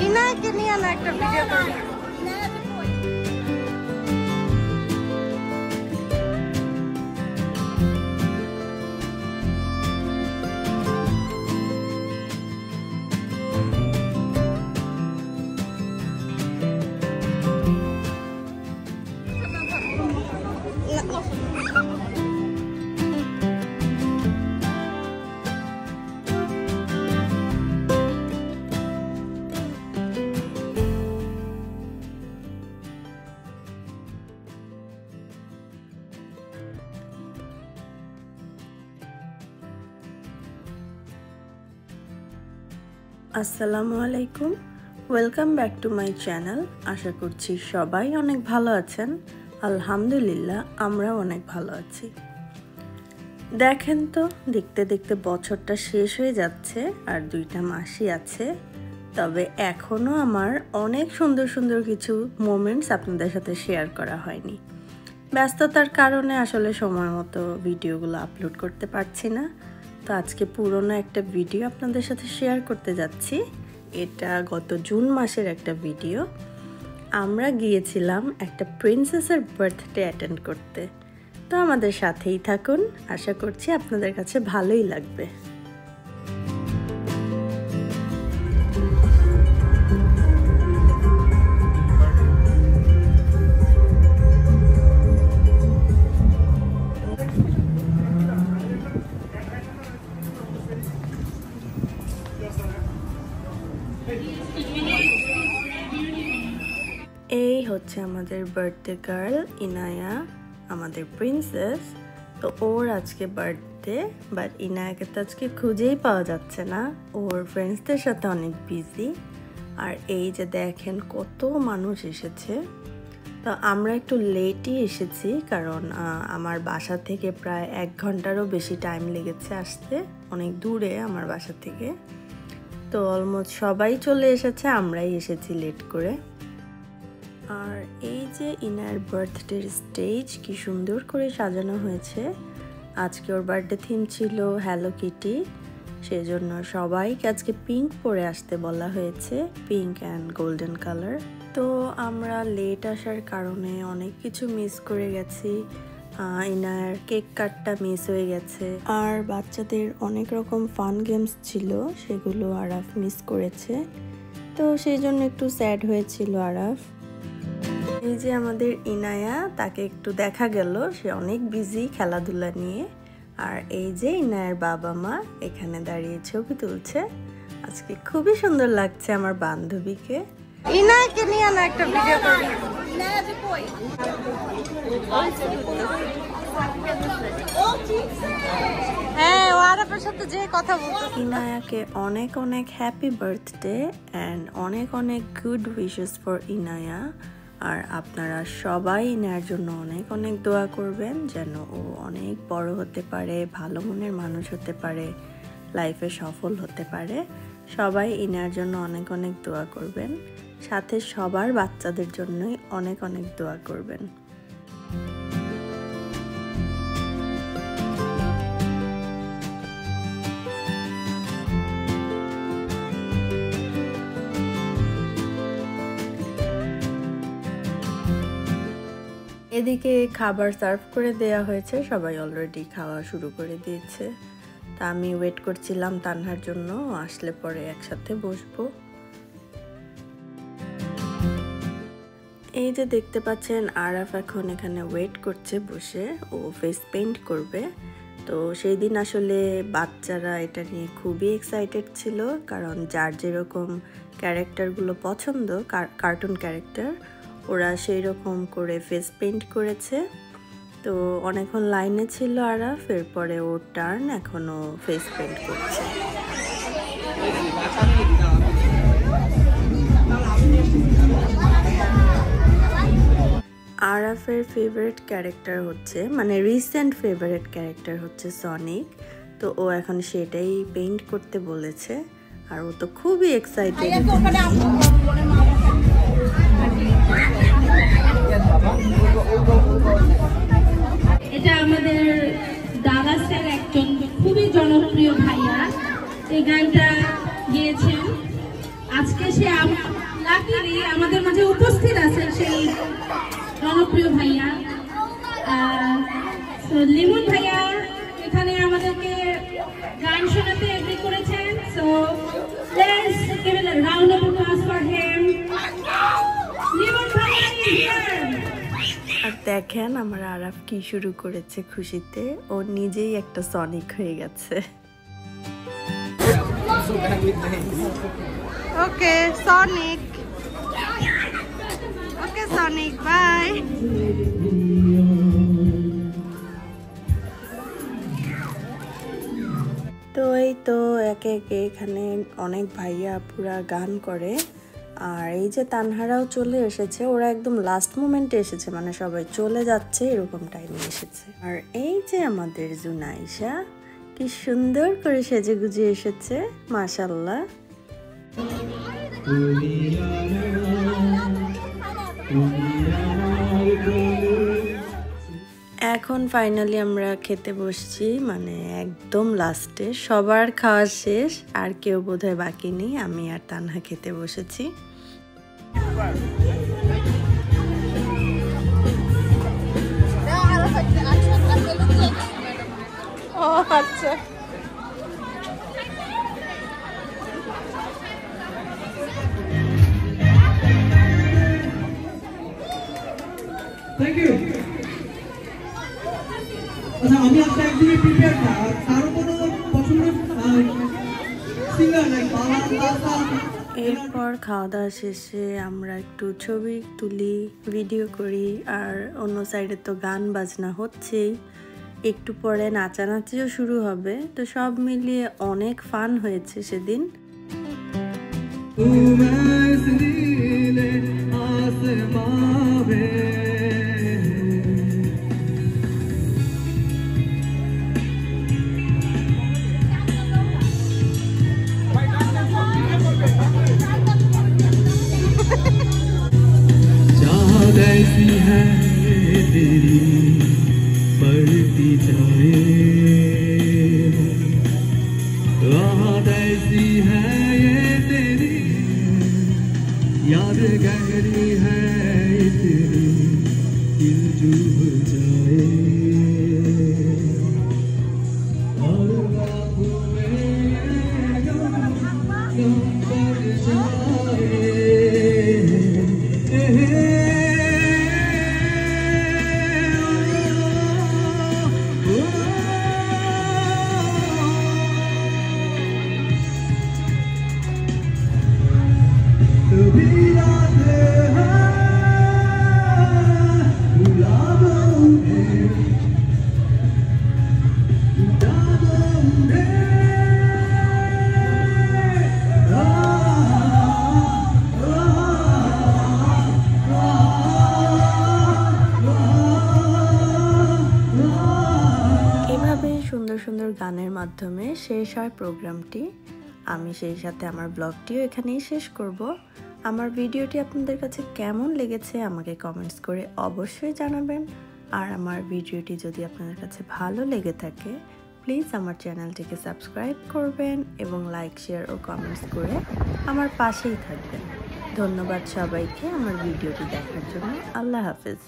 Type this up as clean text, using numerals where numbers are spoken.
ইনাকে নিয়ে না একটা ভিডিও করব। আসসালামু আলাইকুম, welcome back to my channel. আশা করছি সবাই অনেক ভালো আছেন। আলহামদুলিল্লাহ আমরাও অনেক ভালো আছি। দেখেন তো, দেখতে দেখতে বছরটা শেষ হয়ে যাচ্ছে আর 2টা মাসই আছে। তবে এখনও আমার অনেক সুন্দর সুন্দর কিছু মোমেন্টস আপনাদের সাথে শেয়ার করা হয়নি। ব্যস্ততার কারণে আসলে সময় মতো ভিডিওগুলো আপলোড করতে পারছি না। তো আজকে পুরনো একটা ভিডিও আপনাদের সাথে শেয়ার করতে যাচ্ছি। এটা গত জুন মাসের একটা ভিডিও। আমরা গিয়েছিলাম একটা প্রিন্সেসের বার্থডে অ্যাটেন্ড করতে। তো আমাদের সাথেই থাকুন, আশা করছি আপনাদের কাছে ভালোই লাগবে। এই হচ্ছে আমাদের বার্থডে গার্ল ইনায়া, আমাদের প্রিন্সেস। তো ওর আজকে বার্থডে, বাট ইনায়াকে তো আজকে খুঁজেই পাওয়া যাচ্ছে না, ওর ফ্রেন্ডসদের সাথে অনেক বিজি। আর এই যে দেখেন কত মানুষ এসেছে। তো আমরা একটু লেটই এসেছি, কারণ আমার বাসা থেকে প্রায় 1 ঘন্টারও বেশি টাইম লেগেছে আসতে, অনেক দূরে আমার বাসা থেকে। তো অলমোস্ট সবাই চলে এসেছে, আমরাই এসেছি লেট করে। আর এই যে ইনার বার্থডে স্টেজ কি সুন্দর করে সাজানো হয়েছে। আজকে ওর বার্থডে থিম ছিল হ্যালো কিটি, সেজন্য সবাইকে আজকে পিঙ্ক পরে আসতে বলা হয়েছে, পিঙ্ক অ্যান্ড গোল্ডেন কালার। তো আমরা লেট আসার কারণে অনেক কিছু মিস করে গেছি। ইনার কেক কাটটা মিস হয়ে গেছে, আর বাচ্চাদের অনেক রকম ফান গেমস ছিল, সেগুলো আরাফ মিস করেছে। তো সেই জন্য একটু স্যাড হয়েছিল আরাফ। এই যে আমাদের ইনায়া, তাকে একটু দেখা গেল, সে অনেক বিজি খেলাধুলা নিয়ে। আর এই যে ইনায়ার বাবা মা এখানে দাঁড়িয়ে ছবি তুলছে। আজকে খুবই সুন্দর লাগছে আমার বান্ধবীকে। ইনায়াকে নিয়ে না একটা ভিডিও করব। হ্যাঁ, ও আরাফের সাথে যে কথা বলতো। ইনায়াকে অনেক অনেক হ্যাপি বার্থডে অ্যান্ড অনেক অনেক গুড উইশেস ফর ইনায়া। আর আপনারা সবাই ইনার জন্য অনেক অনেক দোয়া করবেন, যেন ও অনেক বড় হতে পারে, ভালো মনের মানুষ হতে পারে, লাইফে সফল হতে পারে। সবাই ইনার জন্য অনেক অনেক দোয়া করবেন, সাথে সবার বাচ্চাদের জন্যই অনেক অনেক দোয়া করবেন। এদিকে খাবার সার্ভ করে দেয়া হয়েছে, সবাই অলরেডি খাওয়া শুরু করে দিয়েছে। তা আমি ওয়েট করছিলাম তানহার জন্য, আসলে পরে একসাথে বসবো। এই যে দেখতে পাচ্ছেন আরাফ এখন এখানে ওয়েট করছে বসে, ও ফেস পেইন্ট করবে। তো সেই দিন আসলে বাচ্চারা এটা নিয়ে খুবই এক্সাইটেড ছিল, কারণ যার যেরকম ক্যারেক্টারগুলো পছন্দ, কার্টুন ক্যারেক্টার, ওরা সেই রকম করে ফেস পেইন্ট করেছে। তো অনেকক্ষণ লাইনে ছিল আরাফ, এরপরে ওর টার্ন, এখনো ফেস পেইন্ট করছে। আরাফের ফেভারিট ক্যারেক্টার হচ্ছে, মানে রিসেন্ট ফেভারিট ক্যারেক্টার হচ্ছে সনিক। তো ও এখন সেটাই পেইন্ট করতে বলেছে, আর ও তো খুবই এক্সাইটেড। এটা আমাদের দালাসের একজন খুবই জনপ্রিয় ভাইয়া এই গানটা গেয়েছেন। আজকে সে লাকিলি আমাদের মাঝে উপস্থিত আছে সেই জনপ্রিয় ভাইয়া লিমন ভাইয়া এখানে আমাদেরকে গান শোনাতে এগ্রি করেছেন। So let's give it a round of applause for him. Limon ভাইয়া ইজ হিয়ার। আর দেখেন আমার আরাফ কি শুরু করেছে খুশিতে, ও নিজেই একটা সনিক হয়ে গেছে। ওকে সনিক, ওকে সনিক, বাই। তো এই তো একে একে এখানে অনেক ভাইয়া পুরা গান করে। আর এই যে তানহারাও চলে এসেছে, ওরা একদম লাস্ট মোমেন্টে এসেছে, মানে সবাই চলে যাচ্ছে এরকম টাইমে এসেছে। আর এই যে আমাদের জুনাইশা কি সুন্দর করে সেজে গুজে এসেছে, মাশাআল্লাহ। এখন ফাইনালি আমরা খেতে বসছি, মানে একদম লাস্টে, সবার খাওয়া শেষ, আর কেউ বোধহয় বাকি নেই, আমি আর তানহা খেতে বসেছি। ও আচ্ছা, থ্যাংক ইউ। আচ্ছা, আমি আজকে একদমই প্রিপেয়ার না, কারো কোনো পছন্দের সিঙ্গার নাই বাংলা। এরপর খাওয়া দাওয়া শেষে আমরা একটু ছবি তুলি, ভিডিও করি, আর অন্য সাইডে তো গান বাজনা হচ্ছেই, একটু পরে নাচানাচিও শুরু হবে। তো সব মিলিয়ে অনেক ফান হয়েছে সেদিন। ऐसी है तेरी बढ़ती जाए, राहत ऐसी है ये तेरी, याद गहरी है तेरी, दिल डूब जाए और बातों में गम बढ़ जाए। সুন্দর সুন্দর গানের মাধ্যমে শেষ হয় প্রোগ্রামটি। আমি সেই সাথে আমার ব্লগটিও এখানেই শেষ করব। আমার ভিডিওটি আপনাদের কাছে কেমন লেগেছে আমাকে কমেন্টস করে অবশ্যই জানাবেন। আর আমার ভিডিওটি যদি আপনাদের কাছে ভালো লেগে থাকে প্লিজ আমার চ্যানেলটিকে সাবস্ক্রাইব করবেন এবং লাইক, শেয়ার ও কমেন্টস করে আমার পাশেই থাকবেন। ধন্যবাদ সবাইকে আমার ভিডিওটি দেখার জন্য। আল্লাহ হাফেজ।